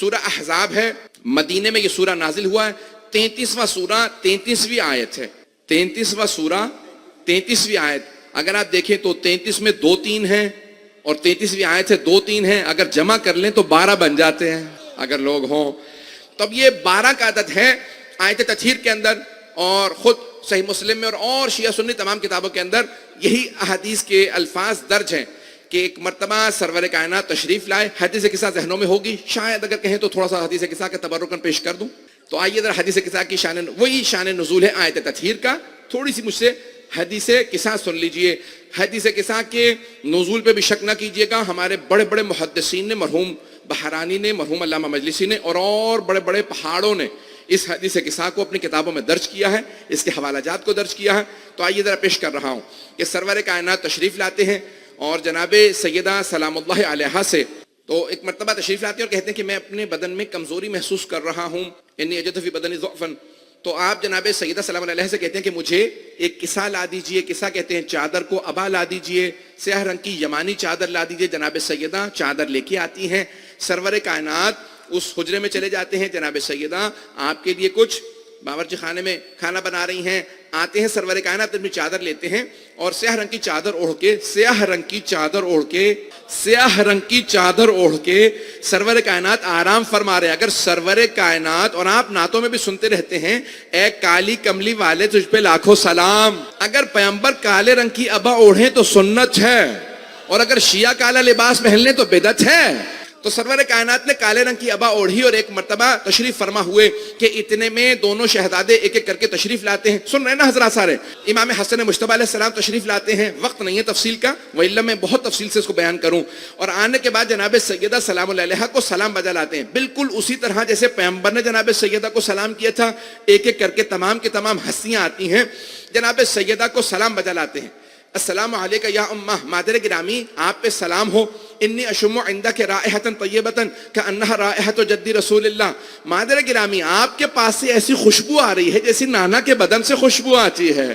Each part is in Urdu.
سورہ احزاب ہے، مدینے میں یہ سورہ نازل ہوا ہے، 33واں سورہ 33ویں آیت ہے، 33واں سورہ 33ویں آیت. اگر آپ دیکھیں تو 33 میں 2 3 ہیں اور 33ویں آیت سے 2 3 ہیں، اگر جمع کر لیں تو 12 بن جاتے ہیں اگر لوگ ہوں. تب یہ 12 کا عدد ہے آیت تطہیر کے اندر، اور خود صحیح مسلم میں اور شیعہ سنی تمام کتابوں کے اندر یہی احادیث کے الفاظ درج ہیں کہ ایک مرتبہ سرور کائنات تشریف لائے. حدیث قصہ ذہنوں میں ہوگی، شاید اگر کہیں تو تھوڑا سا حدیث قصہ کا تبرکن پیش کر دوں. تو آئیے ذرا حدیث قصہ کی وہی شان نزول ہے آیت تطہیر کا. تھوڑی سی مجھ سے حدیث قصہ سن لیجئے. حدیث قصہ کے نزول پہ بھی شک نہ کیجئے گا. ہمارے بڑے بڑے محدثین نے، مرحوم بہرانی نے، مرحوم علامہ مجلسی نے اور بڑے بڑے پہاڑوں نے اس حدیث قصہ کو اپنی کتابوں میں درج کیا ہے، اس کے حوالہ جات کو درج کیا ہے. تو آئیے ذرا پیش کر رہا ہوں کہ سرور کائنات تشریف لاتے ہیں اور جناب سیدہ سلام اللہ علیہا سے تو ایک مرتبہ تشریف لاتے ہیں اور کہتے ہیں کہ میں اپنے بدن میں کمزوری محسوس کر رہا ہوں، انی اجد فی بدنی ضعفا. تو آپ جناب سیدہ سلام اللہ علیہ سے کہتے ہیں کہ مجھے ایک کسا لا دیجئے. کسا کہتے ہیں چادر کو، ابا لا دیجئے، سیاہ رنگ کی یمانی چادر لا دیجئے. جناب سیدہ چادر لے کے آتی ہیں. سرور کائنات اس حجرے میں چلے جاتے ہیں. جناب سیدہ آپ کے لیے کچھ باورچی خانے میں کھانا بنا رہی ہیں. آتے ہیں سرور کائنات اپنی چادر لیتے ہیں اور سیاہ رنگ کی چادر اوڑھ کے سرور کائنات آرام فرما رہے. اگر سرور کائنات، اور آپ نعتوں میں بھی سنتے رہتے ہیں، اے کالی کملی والے تجھ پہ لاکھوں سلام. اگر پیغمبر کالے رنگ کی ابا اوڑھیں تو سنت ہے، اور اگر شیعہ کالا لباس پہن لیں تو بدعت ہے. تو سرور کائنات نے کالے رنگ کی ابا اوڑھی اور ایک مرتبہ تشریف فرما ہوئے کہ اتنے میں دونوں شہزادے ایک ایک کر کے تشریف لاتے ہیں. سن رہے ہیں نا حضرات سارے؟ امام حسن مجتبی علیہ السلام تشریف لاتے ہیں. وقت نہیں ہے تفصیل کا، وإلا میں بہت تفصیل سے اس کو بیان کروں. اور آنے کے بعد جناب سیدہ سلام اللہ علیہا کو سلام بجا لاتے ہیں، بالکل اسی طرح جیسے پیغمبر نے جناب سیدہ کو سلام کیا تھا. ایک ایک کر کے تمام کی تمام ہستیاں آتی ہیں، جناب سیدہ کو سلام بجا لاتے ہیں. السلام علیکہ یا امہ، مادر گرامی آپ پہ سلام ہو. انی اشم عندک رائحۃ طیبۃ کأنہا رائحۃ جد رسول اللہ. مادر گرامی آپ کے پاس سے ایسی خوشبو آ رہی ہے جیسی نانا کے بدن سے خوشبو آتی ہے.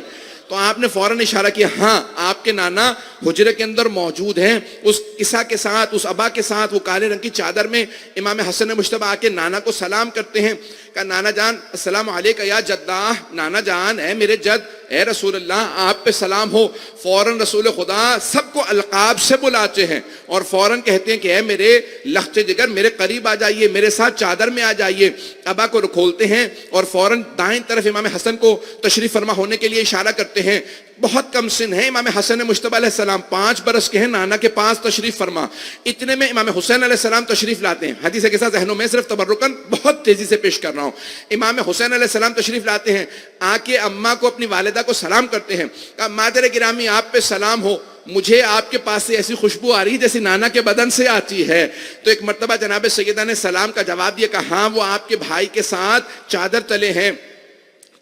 تو آپ نے فوراً اشارہ کیا، ہاں آپ کے نانا حجرے کے اندر موجود ہیں. اس قصہ کے ساتھ، اس ابا کے ساتھ، وہ کالے رنگ کی چادر میں امام حسن مجتبی آ کے نانا کو سلام کرتے ہیں. کہا نانا جان السلام علیکہ یا جدہ، نانا جان اے میرے جد، اے رسول اللہ آپ پہ سلام ہو. فوراً رسول خدا سب کو القاب سے بلاتے ہیں اور فوراً کہتے ہیں کہ اے میرے لخت جگر، میرے قریب آ جائیے، میرے ساتھ چادر میں آ جائیے. ابا کو کھولتے ہیں اور فوراً دائیں طرف امام حسن کو تشریف فرما ہونے کے لیے اشارہ کرتے ہیں. بہت کم سن ہے امام حسن مجتبی علیہ السلام، 5 برس کے ہیں، نانا کے پاس تشریف فرما. اتنے میں امام حسین علیہ السلام تشریف لاتے ہیں. حدیث کے ساتھ ذہنوں میں صرف تبرکن بہت تیزی سے پیش کر رہا ہوں. امام حسین علیہ السلام تشریف لاتے ہیں، آ کے اماں کو، اپنی والدہ کو سلام کرتے ہیں. کہا مادر گرامی آپ پہ سلام ہو، مجھے آپ کے پاس سے ایسی خوشبو آ رہی جیسی نانا کے بدن سے آتی ہے. تو ایک مرتبہ جناب سیدہ نے سلام کا جواب دیا، کہا ہاں وہ آپ کے بھائی کے ساتھ چادر تلے ہیں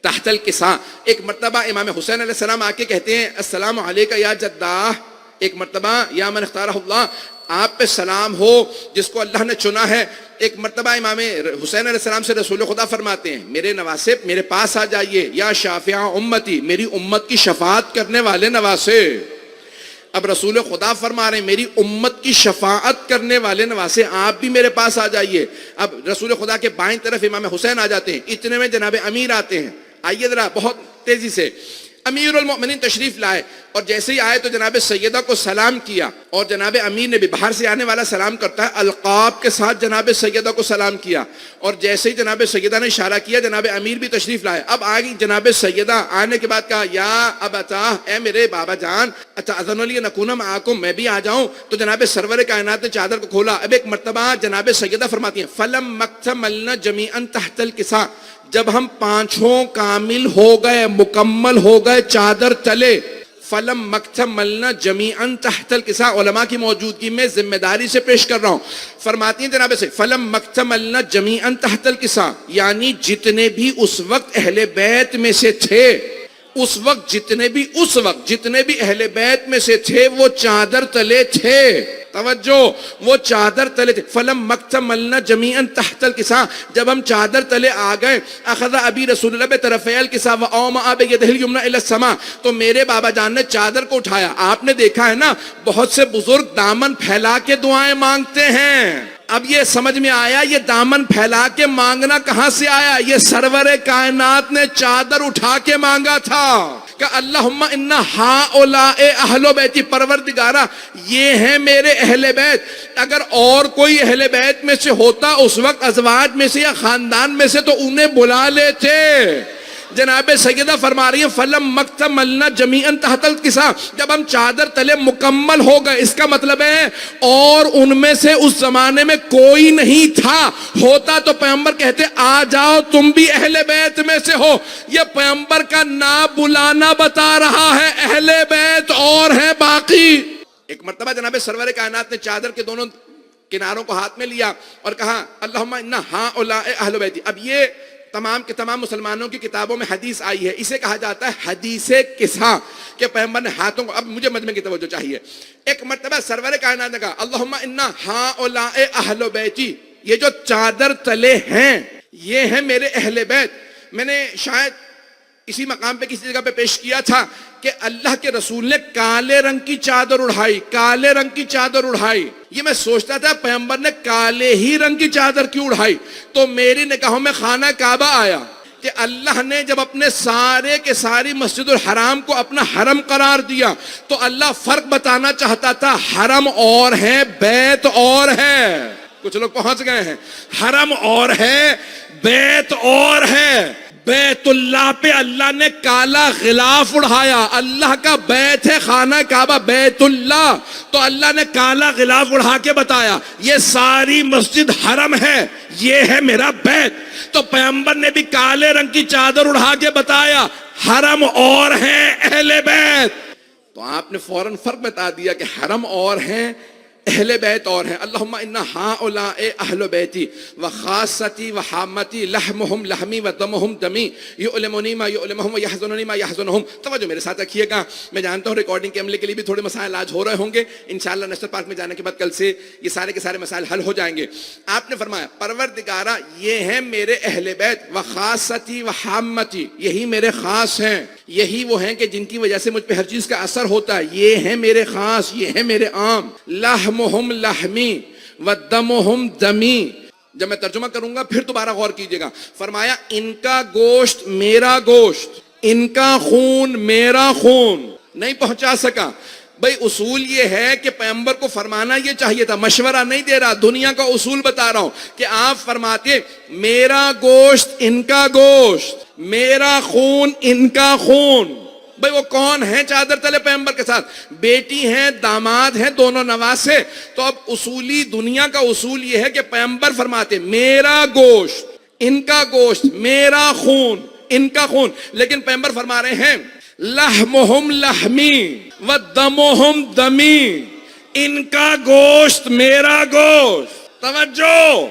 تحت الکساء. ایک مرتبہ امام حسین علیہ السلام آ کے کہتے ہیں السلام علیکہ یا جدہ. ایک مرتبہ یا من اختارہ اللہ، آپ پہ سلام ہو جس کو اللہ نے چنا ہے. ایک مرتبہ امام حسین علیہ السلام سے رسول خدا فرماتے ہیں میرے نواسے میرے پاس آ جائیے، یا شافع امتی، میری امت کی شفاعت کرنے والے نواسے. اب رسول خدا فرما رہے ہیں میری امت کی شفاعت کرنے والے نواسے آپ بھی میرے پاس آ جائیے. اب رسول خدا کے بائیں طرف امام حسین آ جاتے ہیں. اتنے میں جناب امیر آتے ہیں. آئیے ذرا بہت تیزی سے. امیر المؤمنین تشریف لائے اور جیسے ہی آئے تو جناب سیدہ کو سلام کیا، اور جناب امیر نے بھی، باہر سے آنے والا سلام کرتا ہے، القاب کے ساتھ جناب سیدہ کو سلام کیا. اور جیسے ہی جناب سیدہ نے اشارہ کیا جناب امیر بھی تشریف لائے. اب آگئی جناب سیدہ، آنے کے بعد کہا یا ابتا، اے میرے بابا جان، اتأذن لی نکون معکم، میں بھی آ جاؤں. تو جناب سرور کائنات نے چادر کو کھولا. اب ایک مرتبہ جناب سیدہ فرماتی ہیں فلم مکتملنا جمیعا تحت الکساء، جب ہم پانچوں کامل ہو گئے، مکمل ہو گئے چادر تلے. فلم مکتملنا جمیعا تحت الکساء، علماء کی موجودگی میں ذمہ داری سے پیش کر رہا ہوں. فرماتی ہیں جناب سے فلم مکتملنا جمیعا تحت الکساء، یعنی جتنے بھی اس وقت اہل بیت میں سے تھے، جتنے بھی اہل بیت میں سے تھے وہ چادر تلے تھے. توجہ، وہ چادر تلے تھے. فلم مکتملنا جمیعا تحت الکساء، جب ہم چادر تلے آ گئے، اخذ ابی رسول اللہ بطرفی الکساء واومأ بیدہ الیمنی الی السماء، تو میرے بابا جان نے چادر کو اٹھایا. آپ نے دیکھا ہے نا بہت سے بزرگ دامن پھیلا کے دعائیں مانگتے ہیں. اب یہ سمجھ میں آیا یہ دامن پھیلا کے مانگنا کہاں سے آیا؟ یہ سرور کائنات نے چادر اٹھا کے مانگا تھا کہ اللہم انا ہؤلاء اہل بیتی، پروردگارا یہ ہیں میرے اہل بیت۔ اگر اور کوئی اہل بیت میں سے ہوتا اس وقت ازواج میں سے یا خاندان میں سے تو انہیں بلا لیتے۔ جناب سیدہ فرما رہی ہیں فلم مکتملنا جمیعاً تحت الکساء، جب ہم چادر تلے مکمل ہو گئے، اس کا مطلب ہے اور ان میں سے اس زمانے میں کوئی نہیں تھا، ہوتا تو پیغمبر کہتے آ جاؤ تم بھی اہل بیت میں سے ہو۔ یہ پیغمبر کا نہ بلانا بتا رہا ہے، اہل بیت اور ہیں باقی۔ ایک مرتبہ جناب سرور کائنات نے چادر کے دونوں کناروں کو ہاتھ میں لیا اور کہا اللہم انا ہؤلاء اہل بیتی۔ اب یہ تمام کے تمام مسلمانوں کی کتابوں میں حدیث آئی ہے، اسے کہا جاتا ہے حدیث قصہ، کہ پیغمبر نے ہاتھوں کو، اب مجھے مجمع کی توجہ چاہیے، ایک مرتبہ سرور کائنات نے کہا اللہم انا ہؤلاء اہل بیتی، یہ جو چادر تلے ہیں یہ ہیں میرے اہل بیت۔ میں نے شاید اسی مقام پہ کسی جگہ پہ پیش کیا تھا کہ اللہ کے رسول نے کالے رنگ کی چادر اڑھائی، کالے رنگ کی چادر اڑھائی۔ یہ میں سوچتا تھا پیغمبر نے کالے ہی رنگ کی چادر کیوں اڑھائی؟ تو میری نگاہوں میں خانہ کعبہ آیا کہ اللہ نے جب اپنے سارے کے ساری مسجد الحرام کو اپنا حرم قرار دیا تو اللہ فرق بتانا چاہتا تھا، حرم اور ہے بیت اور ہے۔ کچھ لوگ پہنچ گئے ہیں، حرم اور ہے بیت اور ہے۔ بیت اللہ پہ اللہ نے کالا غلاف اڑھایا، اللہ کا بیت ہے خانہ کعبہ بیت اللہ، تو اللہ نے کالا غلاف اڑھا کے بتایا یہ ساری مسجد حرم ہے، یہ ہے میرا بیت۔ تو پیغمبر نے بھی کالے رنگ کی چادر اڑھا کے بتایا حرم اور ہیں اہل بیت۔ تو آپ نے فوراً فرق بتا دیا کہ حرم اور ہیں اہل بیت اور ہیں۔ اللہم انا ہؤلاء اہل بیتی وخاصتی وحامتی لحمہم لحمی ودمہم دمی یعلمونی ما یعلمہم ویحزنونی ما یحزنہم۔ توجہ میرے ساتھ رکھیے گا، میں جانتا ہوں ریکارڈنگ کے عملے کے لیے بھی تھوڑے مسائل آج ہو رہے ہوں گے، انشاءاللہ نیشنل پارک میں جانے کے بعد کل سے یہ سارے کے سارے مسائل حل ہو جائیں گے۔ آپ نے فرمایا پروردگارا یہ ہیں میرے اہل بیت وخاصتی وحامتی، یہی میرے خاص ہیں، یہی وہ ہیں کہ جن کی وجہ سے مجھ پہ ہر چیز کا اثر ہوتا ہے، یہ ہیں میرے خاص، یہ ہیں میرے عام۔ لحمہم لحمی ودمہم دمی، جب میں ترجمہ کروں گا پھر دوبارہ غور کیجئے گا۔ فرمایا ان کا گوشت میرا گوشت، ان کا خون میرا خون۔ نہیں پہنچا سکا بھئی، اصول یہ ہے کہ پیغمبر کو فرمانا یہ چاہیے تھا، مشورہ نہیں دے رہا، دنیا کا اصول بتا رہا ہوں کہ آپ فرماتے میرا گوشت ان کا گوشت، میرا خون ان کا خون۔ بھئی وہ کون ہیں چادر تلے پیغمبر کے ساتھ؟ بیٹی ہیں، داماد ہیں، دونوں نواسے۔ تو اب اصولی دنیا کا اصول یہ ہے کہ پیغمبر فرماتے میرا گوشت ان کا گوشت، میرا خون ان کا خون، لیکن پیغمبر فرما رہے ہیں لحمہم لحمی ودمہم دمی، ان کا گوشت میرا گوشت۔ توجہ،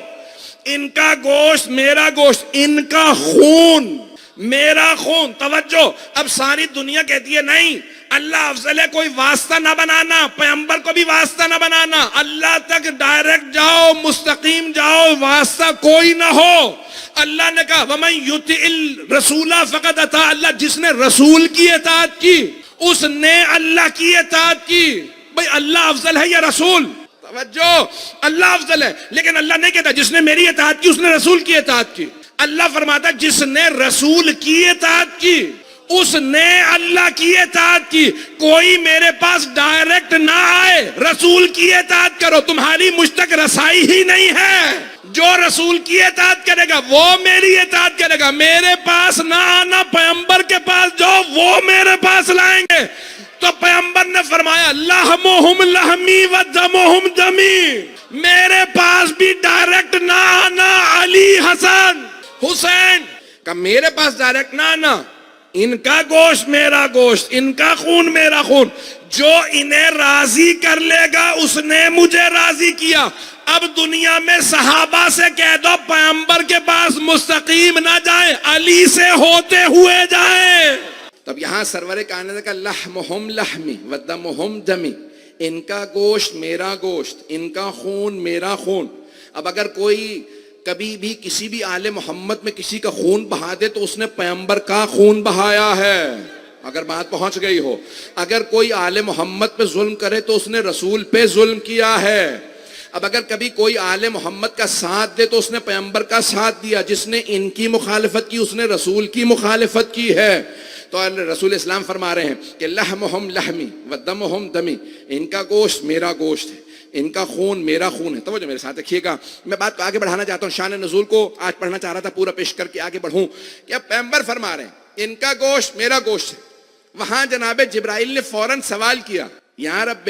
ان کا گوشت میرا گوشت، ان کا خون میرا خون۔ توجہ، اب ساری دنیا کہتی ہے نہیں اللہ افضل ہے، کوئی واسطہ نہ بنانا، پیغمبر کو بھی واسطہ نہ بنانا، اللہ تک ڈائریکٹ جاؤ، مستقیم جاؤ، واسطہ کوئی نہ ہو۔ اللہ نے کہا وَمَن يُطِعِ الرَّسُولَ فَقَدْ أَطَاعَ اللَّهَ، جس نے رسول کی اطاعت کی اس نے اللہ کی اطاعت کی۔ بھئی اللہ افضل ہے یا رسول؟ توجہ، اللہ افضل ہے، لیکن اللہ نہیں کہتا جس نے میری اطاعت کی اس نے رسول کی اطاعت کی۔ اللہ فرماتا جس نے رسول کی اطاعت کی اس نے اللہ کی اطاعت کی۔ کوئی میرے پاس ڈائریکٹ نہ آئے، رسول کی اطاعت کرو، تمہاری مجھ تک رسائی ہی نہیں ہے۔ جو رسول کی اطاعت کرے گا وہ میری اطاعت کرے گا، میرے پاس نہ آنا، پیغمبر کے پاس جو وہ میرے پاس لائیں گے۔ تو پیغمبر نے فرمایا لحمہم لحمی ودمہم دمی، میرے پاس بھی ڈائریکٹ نہ آنا، علی حسن حسین کا میرے پاس ڈائریکٹ نہ آنا، ان کا گوشت میرا گوشت، ان کا خون میرا خون۔ جو انہیں راضی کر لے گا اس نے مجھے راضی کیا۔ اب دنیا میں صحابہ سے کہہ دو پیغمبر کے پاس مستقیم نہ جائیں، علی سے ہوتے ہوئے جائیں۔ تب یہاں سرور کائنات کا لحمہم لحمی ودمہم دمی، ان کا گوشت میرا گوشت، ان کا خون میرا خون۔ اب اگر کوئی کبھی بھی کسی بھی آل محمد میں کسی کا خون بہا دے تو اس نے پیغمبر کا خون بہایا ہے، اگر بات پہنچ گئی ہو۔ اگر کوئی آل محمد پہ ظلم کرے تو اس نے رسول پہ ظلم کیا ہے۔ اب اگر کبھی کوئی آل محمد کا ساتھ دے تو اس نے پیغمبر کا ساتھ دیا، جس نے ان کی مخالفت کی اس نے رسول کی مخالفت کی ہے۔ تو رسول اسلام فرما رہے ہیں کہ لحمہم لحمی ودمہم دمی، ان کا گوشت میرا گوشت ہے، ان کا خون میرا خون ہے۔ توجہ میرے ساتھ رکھیے گا، میں بات کو آگے بڑھانا چاہتا ہوں، شان نزول کو آج پڑھنا چاہ رہا تھا، پورا پیش کر کے آگے بڑھوں کہ اب پیغمبر فرما رہے ہیں ان کا گوشت میرا گوشت ہے۔ وہاں جناب جبرائیل نے فوراً سوال کیا، یا رب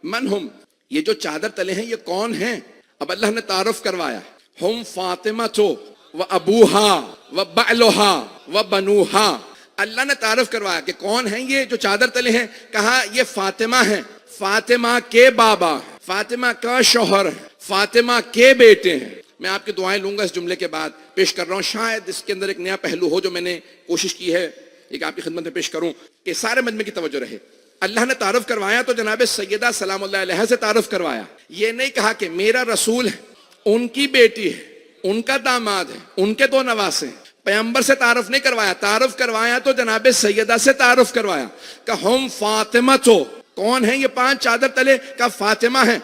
من ہم، یہ جو چادر تلے ہیں یہ کون ہیں؟ اب اللہ نے تعارف کروایا، ہم فاطمہ تو و ابوہا و بعلہا و بنوہا۔ اللہ نے تعارف کروایا کہ کون ہیں یہ جو چادر تلے ہیں، کہا یہ فاطمہ ہیں، فاطمہ کے بابا، فاطمہ کا شوہر، فاطمہ کے بیٹے ہیں۔ میں آپ کی دعائیں لوں گا اس جملے کے بعد، پیش کر رہا ہوں، شاید اس کے اندر ایک نیا پہلو ہو جو میں نے کوشش کی ہے ایک آپ کی خدمت میں پیش کروں کہ سارے مجمع کی توجہ رہے۔ اللہ نے تعارف کروایا تو جناب سیدہ سلام اللہ علیہ سے تعارف کروایا، یہ نہیں کہا کہ میرا رسول ہے، ان کی بیٹی ہے، ان کا داماد ہے، ان کے دو نواسے ہیں۔ پیغمبر سے تعارف نہیں کروایا، تعارف کروایا تو جناب سیدہ سے تعارف کروایا کہ ہم فاطمہ تو، کون ہیں یہ پانچ چادر تلے؟ کا فاطمہ ہیں،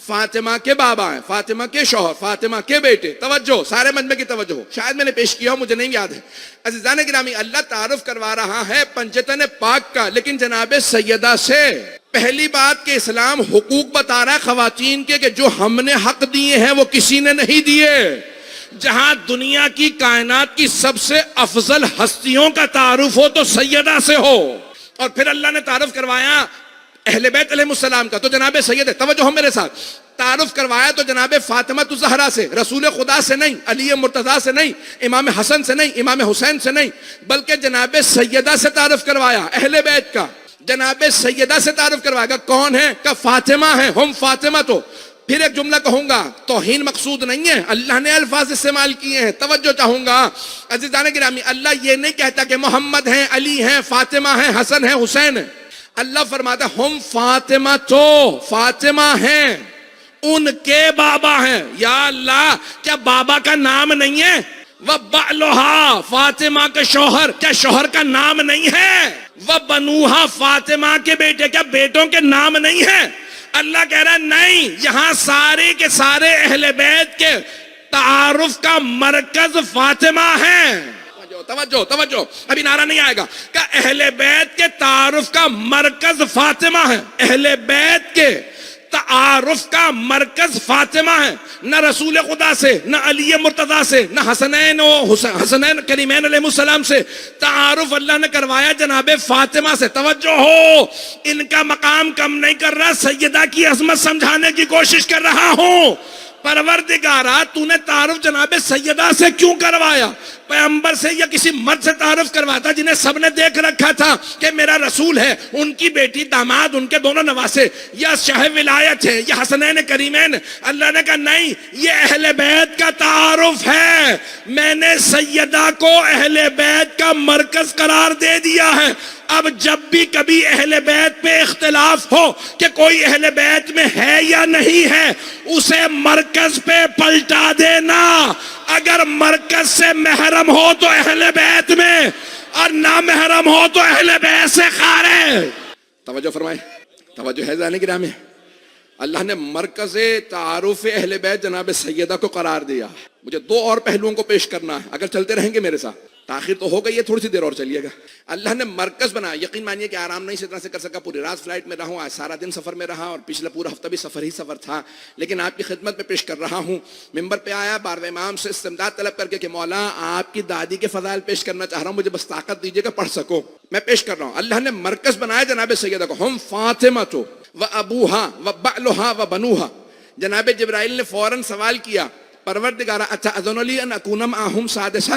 فاطمہ کے بابا ہیں، فاطمہ کے شوہر، فاطمہ کے بیٹے۔ توجہ، سارے مجمع کی توجہ ہو، شاید میں نے پیش کیا ہو مجھے نہیں یاد ہے۔ عزیزان گرامی، اللہ تعارف کروا رہا ہے پنجتن پاک کا، لیکن جناب سیدہ سے۔ پہلی بات کہ اسلام حقوق بتا رہا ہے خواتین کے کہ جو ہم نے حق دیے ہیں وہ کسی نے نہیں دیے۔ جہاں دنیا کی کائنات کی سب سے افضل ہستیوں کا تعارف ہو تو سیدہ سے ہو، اور پھر اللہ نے تعارف کروایا اہل بیت علیہ السلام کا تو جناب سید ہے۔ توجہ ہو میرے ساتھ، تعارف کروایا تو جناب فاطمہ الزہرا سے، رسول خدا سے نہیں، علی مرتضیٰ سے نہیں، امام حسن سے نہیں، امام حسین سے نہیں، بلکہ جناب سیدہ سے تعارف کروایا، اہل بیت کا جناب سیدہ سے تعارف کروایا گا۔ کون ہے؟ کہ فاطمہ ہے، ہم فاطمہ تو۔ پھر ایک جملہ کہوں گا، توہین مقصود نہیں ہے، اللہ نے الفاظ استعمال کیے ہیں، توجہ چاہوں گا عزیزان گرامی۔ اللہ یہ نہیں کہتا کہ محمد ہیں، علی ہیں، فاطمہ ہیں، حسن ہیں، حسین ہیں۔ اللہ فرماتا ہے ہم فاطمہ تو، فاطمہ ہیں، ان کے بابا ہیں۔ یا اللہ، کیا بابا کا نام نہیں ہے؟ وَبَعْلُهَا، فاطمہ کا شوہر، کیا شوہر کا نام نہیں ہے؟ وَبَنُوهَا، فاطمہ کے بیٹے، کیا بیٹوں کے نام نہیں ہیں؟ اللہ کہہ رہا ہے نہیں، یہاں سارے کے سارے اہل بیت کے تعارف کا مرکز فاطمہ ہیں۔ توجہ توجہ، ابھی نعرہ نہیں آئے گا کہ اہل بیت کے تعارف کا مرکز فاطمہ ہے، اہل بیت کے تعارف کا مرکز فاطمہ ہے۔ نہ رسول خدا سے، نہ علی مرتضیٰ سے، نہ حسنین کریمین علیہ السلام سے تعارف اللہ نے کروایا جناب فاطمہ سے۔ توجہ ہو، ان کا مقام کم نہیں کر رہا، سیدہ کی عظمت سمجھانے کی کوشش کر رہا ہوں۔ پروردگارا، تو نے تعارف جناب سیدہ سے کیوں کروایا؟ پیغمبر سے یا کسی مرد سے تعارف کرواتا جنہیں سب نے دیکھ رکھا تھا کہ میرا رسول ہے، ان کی بیٹی، داماد، ان کے دونوں نواسے، یا شاہ ولایت ہے، یا حسنین کریمین۔ اللہ نے کہا نہیں، یہ اہل بیت کا تعارف ہے، میں نے سیدہ کو اہل بیت کا مرکز قرار دے دیا ہے۔ اب جب بھی کبھی اہل بیت پہ اختلاف ہو کہ کوئی اہل بیت میں ہے یا نہیں ہے، اسے مرکز پہ پلٹا دینا۔ اگر مرکز سے محرم ہو تو اہل بیت میں، اور نہ محرم ہو تو اہل بیت سے خارج۔ توجہ فرمائیں، توجہ ہے ذہن گرامی۔ اللہ نے مرکز تعارف اہل بیت جناب سیدہ کو قرار دیا۔ مجھے دو اور پہلوؤں کو پیش کرنا ہے، اگر چلتے رہیں گے میرے ساتھ، تاخیر تو ہو گئی ہے، تھوڑی سی دیر اور چلیے گا۔ اللہ نے مرکز بنایا، یقین مانیے کہ آرام نہیں اس طرح سے کر سکا، پوری رات فلائٹ میں رہا ہوں، آج سارا دن سفر میں رہا، اور پچھلا پورا ہفتہ بھی سفر ہی سفر تھا، لیکن آپ کی خدمت میں پیش کر رہا ہوں۔ ممبر پہ آیا، بارہویں امام سے استمداد طلب کر کے کہ مولا آپ کی دادی کے فضائل پیش کرنا چاہ رہا ہوں، مجھے بس طاقت دیجیے کہ پڑھ سکو، میں پیش کر رہا ہوں۔ اللہ نے مرکز بنایا جناب سیدہ کو، ہم فاطمہ تو و ابوہا و بعلہا و بنوہا۔ جناب جبرائیل نے فوراً سوال کیا، پروردگارا اچھا اذن لی ان اکون معہم سادسا،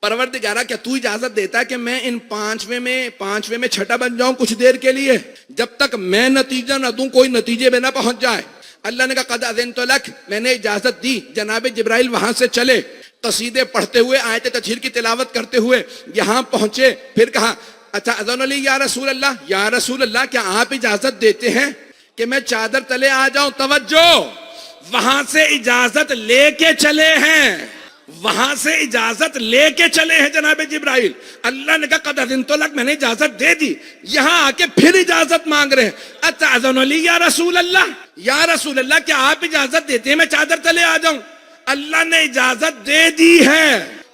پروردگارا کیا تو اجازت دیتا ہے کہ میں ان پانچویں میں چھٹا بن جاؤں کچھ دیر کے لیے، جب تک میں نتیجہ نہ دوں کوئی نتیجے میں نہ پہنچ جائے۔ اللہ نے کہا قد اذنت لک، میں نے اجازت دی۔ جناب جبرائیل وہاں سے چلے، قصیدے پڑھتے ہوئے، آیت تطہیر کی تلاوت کرتے ہوئے یہاں پہنچے، پھر کہا اچھا اذن لی یا رسول اللہ، یا رسول اللہ کیا آپ اجازت دیتے ہیں کہ میں چادر تلے آ جاؤں؟ توجہ، وہاں سے اجازت لے کے چلے ہیں، وہاں سے اجازت لے کے چلے ہیں جناب جبرائیل. اللہ نے کہا قد اذنت لک، میں نے اجازت دے دی. یہاں آ کے پھر اجازت مانگ رہے ہیں. اتأذن لی یا رسول اللہ، یا رسول اللہ کیا آپ اجازت دیتے ہیں میں چادر تلے آ جاؤں؟ اللہ نے اجازت دے دی ہے.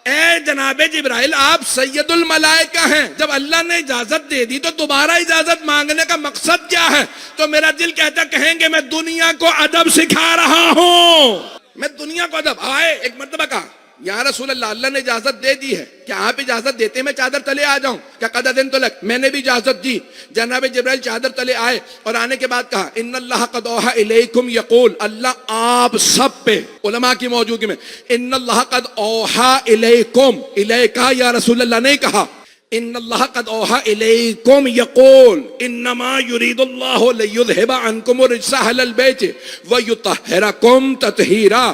اے جناب جبرائیل آپ سید الملائکہ ہیں، جب اللہ نے اجازت دے دی تو دوبارہ اجازت مانگنے کا مقصد کیا ہے؟ تو میرا دل کہتا کہیں گے میں دنیا کو ادب سکھا رہا ہوں. میں دنیا کو ادب. آئے ایک مرتبہ کہا یا رسول اللہ اللہ نے اجازت دے دی ہے، کیا آپ اجازت دیتے ہیں میں چادر تلے آ جاؤں؟ کیا قد اذنت لک، میں نے بھی اجازت دی. جناب جبرائیل چادر تلے آئے اور آنے کے بعد کہا ان اللہ قد اوحی الیکم یقول، اللہ آپ سب پہ علماء کی موجودگی میں ان اللہ قد اوحی الیکم، الیکا یا رسول اللہ نہیں کہا، ان اللہ قد اوحی الیکم یقول انما یرید اللہ لیذھب عنکم الرجس اہل البیت ویطہرکم تطہیرا.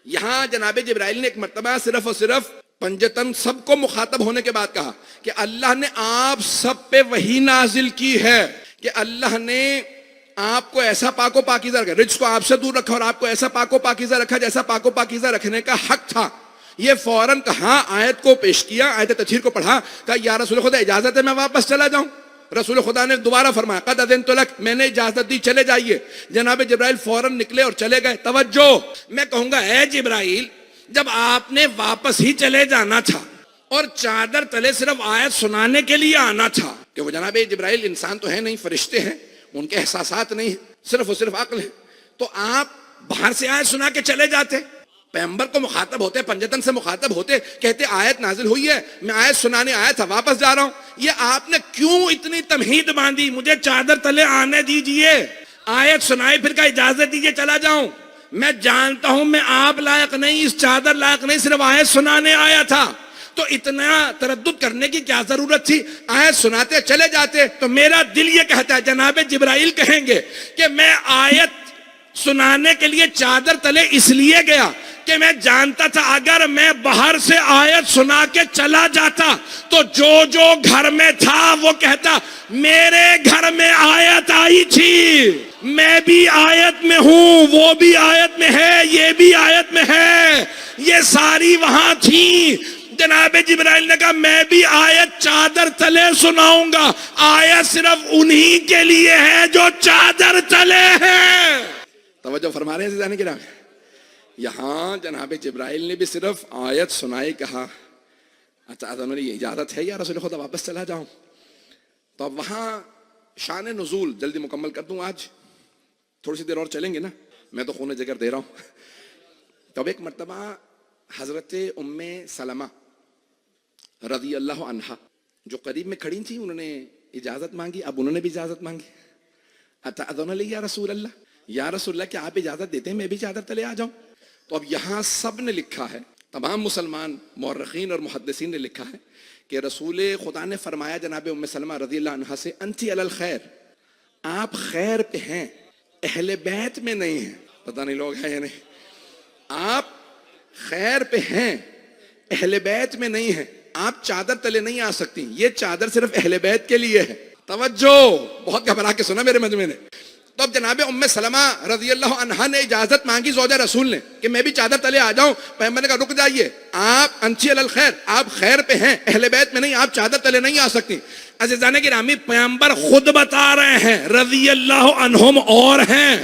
یہاں جناب جبرائیل نے ایک مرتبہ صرف اور صرف پنجتن سب کو مخاطب ہونے کے بعد کہا کہ اللہ نے آپ سب پہ وحی نازل کی ہے کہ اللہ نے آپ کو ایسا پاک و پاکیزہ رکھا، رجس کو آپ سے دور رکھا اور آپ کو ایسا پاک و پاکیزہ رکھا جیسا پاک و پاکیزہ رکھنے کا حق تھا. یہ فوراً کہا، آیت کو پیش کیا، آیت تطہیر کو پڑھا، کہا یا رسول خدا اجازت ہے میں واپس چلا جاؤں؟ رسول خدا نے دوبارہ فرمایا قد اذنت لک، میں نے اجازت دی چلے جائیے. جناب جبرائیل فوراً نکلے اور چلے گئے. توجہ، میں کہوں گا اے جبرائیل جب آپ نے واپس ہی چلے جانا تھا اور چادر تلے صرف آیت سنانے کے لیے آنا تھا، کہ وہ جناب جبرائیل انسان تو ہے نہیں، فرشتے ہیں، ان کے احساسات نہیں ہیں، صرف اور صرف عقل ہے، تو آپ باہر سے آیت سنا کے چلے جاتے. پیغمبر کو مخاطب ہوتے، پنجتن سے مخاطب ہوتے، کہتے آیت نازل ہوئی ہے میں آیت سنانے آیا تھا واپس جا رہا ہوں. یہ آپ نے کیوں اتنی تمہید باندھی؟ مجھے چادر تلے آنے دیجئے، آیت سنائی، پھر کا اجازت دیجئے چلا جاؤں. میں جانتا ہوں میں آپ لائق نہیں، اس چادر لائق نہیں، صرف آیت سنانے آیا تھا. تو اتنا تردد کرنے کی کیا ضرورت تھی؟ آیت سناتے چلے جاتے. تو میرا دل یہ کہتا ہے جناب جبرائیل کہیں گے کہ میں آیت سنانے کے لیے چادر تلے اس لیے گیا کہ میں جانتا تھا اگر میں باہر سے آیت سنا کے چلا جاتا تو جو جو گھر میں تھا وہ کہتا میرے گھر میں آیت آئی تھی، میں بھی آیت میں ہوں، وہ بھی آیت میں ہے، یہ بھی آیت میں ہے، یہ ساری وہاں تھی. جناب جبرائیل نے کہا میں بھی آیت چادر تلے سناؤں گا. آیت صرف انہی کے لیے ہے جو چادر تلے ہیں. توجہ فرما رہے ہیں عزیزان کرام. یہاں جناب جبرائیل نے بھی صرف آیت سنائی، کہا اچھا یہ اجازت ہے یا رسول خدا واپس چلا جاؤں. تو اب وہاں شان نزول جلدی مکمل کر دوں، آج تھوڑی سی دیر اور چلیں گے نا، میں تو خون جگر دے رہا ہوں. تب ایک مرتبہ حضرت ام سلمہ رضی اللہ عنہا جو قریب میں کھڑی تھی، انہوں نے اجازت مانگی. اب انہوں نے بھی اجازت مانگی. اتأذن لی یا رسول اللہ، یا رسول اللہ کیا آپ اجازت دیتے ہیں میں بھی چادر تلے آ جاؤں؟ تو اب یہاں سب نے لکھا ہے، تمام مسلمان مورخین اور محدثین نے لکھا ہے کہ رسول خدا نے فرمایا جناب ام سلمہ رضی اللہ عنہا سے انتی علی الخیر، آپ خیر پہ ہیں، اہل بیت میں نہیں ہیں. پتہ نہیں لوگ ہیں یا نہیں. آپ خیر پہ ہیں، اہل بیت میں نہیں ہیں، آپ چادر تلے نہیں آ سکتی، یہ چادر صرف اہل بیت کے لیے ہے. توجہ، بہت گھبرا کے سنا میرے مجمع نے. تو اب جناب ام سلمہ رضی اللہ عنہا نے اجازت مانگی زوجہ رسول نے کہ میں بھی چادر تلے آ جاؤں. پیغمبر نے کہا رک جائیے، آپ انچی علی الخیر، آپ خیر پہ ہیں، اہل بیت میں نہیں، آپ چادر تلے نہیں آ سکتی. عزیزان گرامی پیغمبر خود بتا رہے ہیں رضی اللہ عنہم اور ہیں،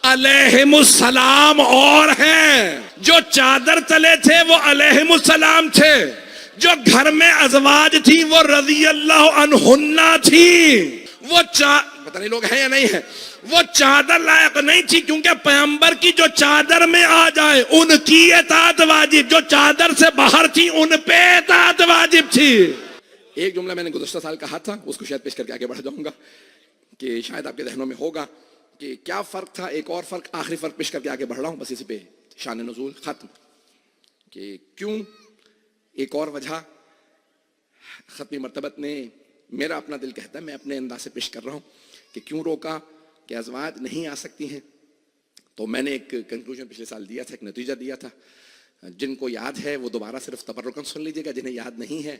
علیہم السلام اور ہیں. جو چادر تلے تھے وہ علیہم السلام تھے، جو گھر میں ازواج تھی وہ رضی اللہ عنہن تھی. وہ پتہ نہیں لوگ ہیں یا نہیں ہیں. وہ چادر لائق نہیں تھی کیونکہ پیغمبر کی جو چادر میں آ جائے ان کی اطاعت واجب، جو چادر سے باہر تھی ان پہ اطاعت واجب تھی. ایک جملہ میں نے گزشتہ سال کہا تھا، اس کو شاید پیش کر کے آگے بڑھ جاؤں گا کہ شاید آپ کے ذہنوں میں ہوگا کہ کیا فرق تھا. ایک اور فرق، آخری فرق پیش کر کے آگے بڑھ رہا ہوں، بس اسی پہ شان نزول ختم. کہ کیوں، ایک اور وجہ ختمی مرتبت نے، میرا اپنا دل کہتا ہے، میں اپنے انداز سے پیش کر رہا ہوں کہ کیوں روکا کہ ازواج نہیں آ سکتی ہیں. تو میں نے ایک کنکلوژن پچھلے سال دیا تھا، ایک نتیجہ دیا تھا. جن کو یاد ہے وہ دوبارہ صرف تبرکاً سن لیجیے گا، جنہیں یاد نہیں ہے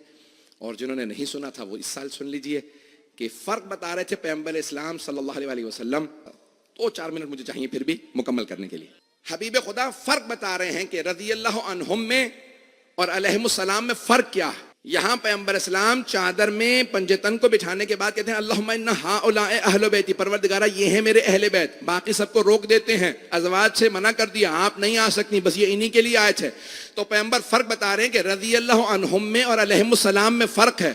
اور جنہوں نے نہیں سنا تھا وہ اس سال سن لیجیے. کہ فرق بتا رہے تھے پیغمبر اسلام صلی اللہ علیہ وسلم. 2-4 منٹ مجھے چاہیے پھر بھی مکمل کرنے کے لیے. حبیب خدا فرق بتا رہے ہیں کہ رضی اللہ عنہم میں اور علیہ السلام میں فرق کیا ہے؟ یہاں پیغمبر اسلام چادر میں پنجتن کو بچھانے کے بعد کہتے ہیں اللہم ان ہؤلاء اہل بیتی، پروردگارہ یہ ہیں میرے اہل بیت. باقی سب کو روک دیتے ہیں، ازواج سے منع کر دیا، آپ نہیں آ سکتی، بس یہ انہی کے لیے آیت ہے. تو پیغمبر فرق بتا رہے ہیں کہ رضی اللہ عنہم میں اور علیہ السلام میں فرق ہے.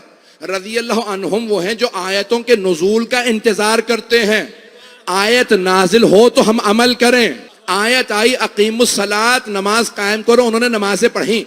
رضی اللہ عنہم وہ ہیں جو آیتوں کے نزول کا انتظار کرتے ہیں. آیت نازل ہو تو ہم عمل کریں. آیت آئی اقیم الصلاۃ، نماز قائم کرو، انہوں نے نمازیں پڑھیں.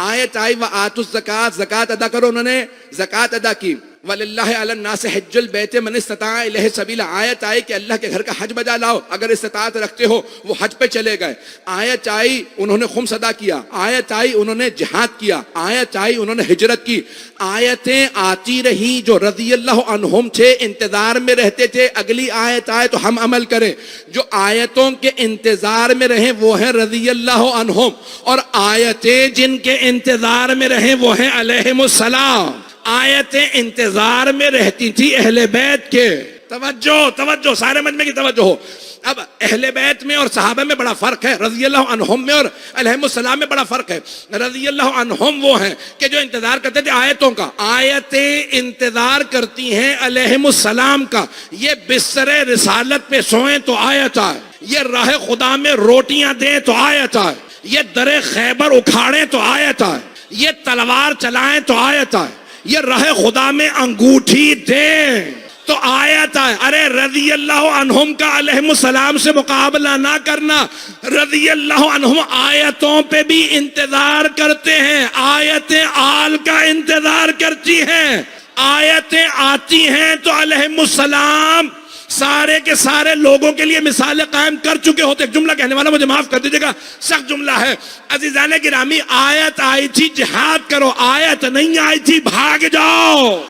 آیت آئی وآتوا الزکاۃ، زکوٰۃ ادا کرو، انہوں نے زکوٰۃ ادا کی. وَلِلَّهِ عَلَى النَّاسِ حِجُّ الْبَيْتِ مَنِ اسْتَطَاعَ إِلَيْهِ سَبِيلًا، آیت آئی کہ اللہ کے گھر کا حج بجا لاؤ، اگر استطاعت رکھتے ہو. وہ حج پہ چلے گئے. آیت آئی انہوں نے خمس ادا کیا. آیت آئی انہوں نے جہاد کیا. آیت آئی انہوں نے ہجرت کی. آیتیں آتی رہی. جو رضی اللہ عنہم تھے انتظار میں رہتے تھے اگلی آیت آئے تو ہم عمل کریں. جو آیتوں کے انتظار میں رہیں وہ ہیں رضی اللہ عنہم، اور آیتیں جن کے انتظار میں رہیں وہ ہیں علیہم السلام. آیتیں انتظار میں رہتی تھی اہل بیت کے. توجہ سارے مجمع کی توجہ ہو. اب اہل بیت میں اور صحابہ میں بڑا فرق ہے، رضی اللہ عنہم میں اور علیہم السلام میں بڑا فرق ہے. رضی اللہ عنہم وہ ہیں کہ جو انتظار کرتے تھے آیتوں کا. آیتیں انتظار کرتی ہیں علیہم السلام کا. یہ بستر رسالت پہ سوئیں تو آیت آئے، یہ راہ خدا میں روٹیاں دیں تو آیت آئے، یہ در خیبر اکھاڑیں تو آیت آئے، یہ تلوار چلائیں تو آیت آئے، یہ راہ خدا میں انگوٹھی دیں تو آیت آئے. ارے رضی اللہ عنہم کا علیہم السلام سے مقابلہ نہ کرنا. رضی اللہ عنہم آیتوں پہ بھی انتظار کرتے ہیں، آیتیں آل کا انتظار کرتی ہیں. آیتیں آتی ہیں تو علیہم السلام سارے کے سارے لوگوں کے لیے مثالیں قائم کر چکے ہوتے. ایک جملہ کہنے والا مجھے معاف کر دیجیے گا، سخت جملہ ہے. عزیزان گرامی، آیت آئی تھی جہاد کرو، آیت نہیں آئی تھی بھاگ جاؤ.